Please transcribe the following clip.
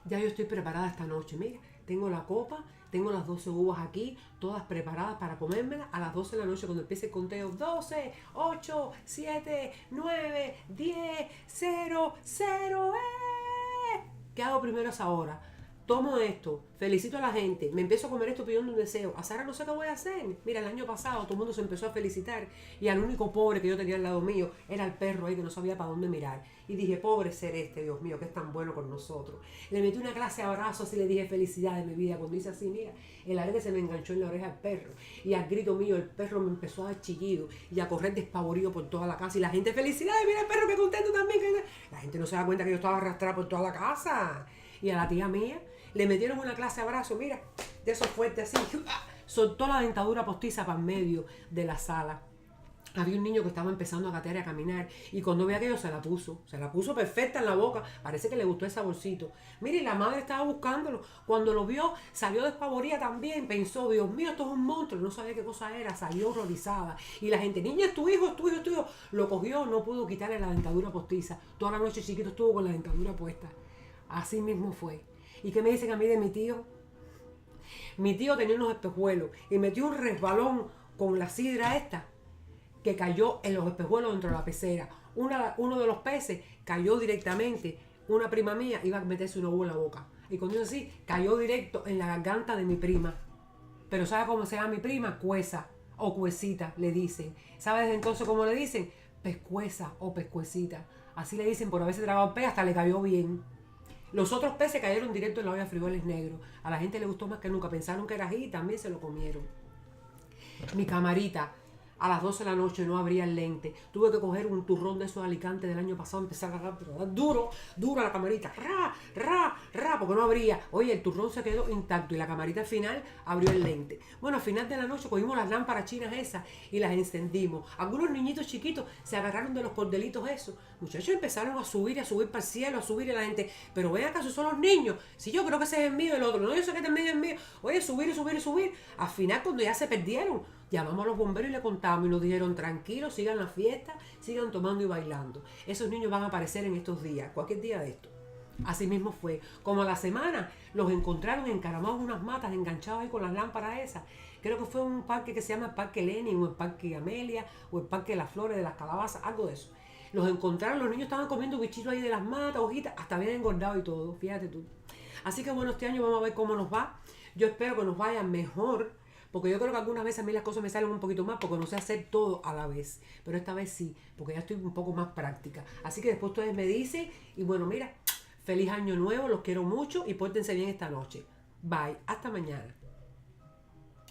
Ya yo estoy preparada esta noche. Mira, tengo la copa, tengo las 12 uvas aquí, todas preparadas para comérmelas a las 12 de la noche cuando empiece el conteo. 12, 8, 7, 9, 10, 0, 0. ¿Qué hago primero a esa hora? Tomo esto, felicito a la gente, me empiezo a comer esto pidiendo un deseo. A Sara no sé qué voy a hacer. Mira, el año pasado todo el mundo se empezó a felicitar y al único pobre que yo tenía al lado mío era el perro ahí que no sabía para dónde mirar. Y dije, pobre ser este, Dios mío, que es tan bueno con nosotros. Le metí una clase de abrazos y le dije felicidad de mi vida. Cuando hice así, mira, el aire se me enganchó en la oreja del perro. Y al grito mío, el perro me empezó a dar chillido y a correr despavorido por toda la casa. Y la gente, felicidades, mira el perro, que contento también. La gente no se da cuenta que yo estaba arrastrada por toda la casa. Y a la tía mía le metieron una clase de abrazo, mira, de esos fuertes así. Soltó la dentadura postiza para el medio de la sala. Había un niño que estaba empezando a gatear y a caminar y cuando ve aquello se la puso perfecta en la boca, parece que le gustó el saborcito. Mire, la madre estaba buscándolo, cuando lo vio salió despavorida también, pensó, Dios mío, esto es un monstruo, no sabía qué cosa era, salió horrorizada y la gente, niña, es tu hijo, es tu hijo, es tu hijo. Lo cogió, no pudo quitarle la dentadura postiza, toda la noche chiquito estuvo con la dentadura puesta. Así mismo fue. ¿Y qué me dicen a mí de mi tío? Mi tío tenía unos espejuelos y metió un resbalón con la sidra esta que cayó en los espejuelos dentro de la pecera. Uno de los peces cayó directamente. Una prima mía iba a meterse una uva en la boca. Y cuando yo así, cayó directo en la garganta de mi prima. Pero ¿sabe cómo se llama mi prima? Cuesa o cuesita, le dicen. ¿Sabe desde entonces cómo le dicen? Pescueza o pescuecita. Así le dicen por haberse tragado el pez, hasta le cayó bien. Los otros peces cayeron directo en la olla de frijoles negros. A la gente le gustó más que nunca. Pensaron que era ají y también se lo comieron. Mi camarita, a las 12 de la noche no abría el lente. Tuve que coger un turrón de esos de Alicante del año pasado, empezar a agarrar, pero duro, duro a la camarita. Ra, ra, ra, porque no abría. Oye, el turrón se quedó intacto y la camarita al final abrió el lente. Bueno, al final de la noche cogimos las lámparas chinas esas y las encendimos. Algunos niñitos chiquitos se agarraron de los cordelitos esos. Muchachos empezaron a subir para el cielo, a subir y la gente, pero ven acá, esos son los niños. Si yo creo que ese es el mío, el otro, no, yo sé que también es el mío. Oye, subir y subir y subir. Al final, cuando ya se perdieron, llamamos a los bomberos y le contamos y nos dijeron, tranquilos, sigan la fiesta, sigan tomando y bailando. Esos niños van a aparecer en estos días, cualquier día de esto. Así mismo fue. Como a la semana los encontraron encaramados en unas matas, enganchados ahí con las lámparas esas. Creo que fue un parque que se llama el Parque Lenin, o el Parque Amelia, o el Parque de las Flores, de las Calabazas, algo de eso. Los encontraron, los niños estaban comiendo bichitos ahí de las matas, hojitas, hasta habían engordado y todo, fíjate tú. Así que bueno, este año vamos a ver cómo nos va. Yo espero que nos vaya mejor, porque yo creo que algunas veces a mí las cosas me salen un poquito más porque no sé hacer todo a la vez. Pero esta vez sí, porque ya estoy un poco más práctica. Así que después ustedes me dicen, y bueno, mira, feliz año nuevo, los quiero mucho y pórtense bien esta noche. Bye, hasta mañana.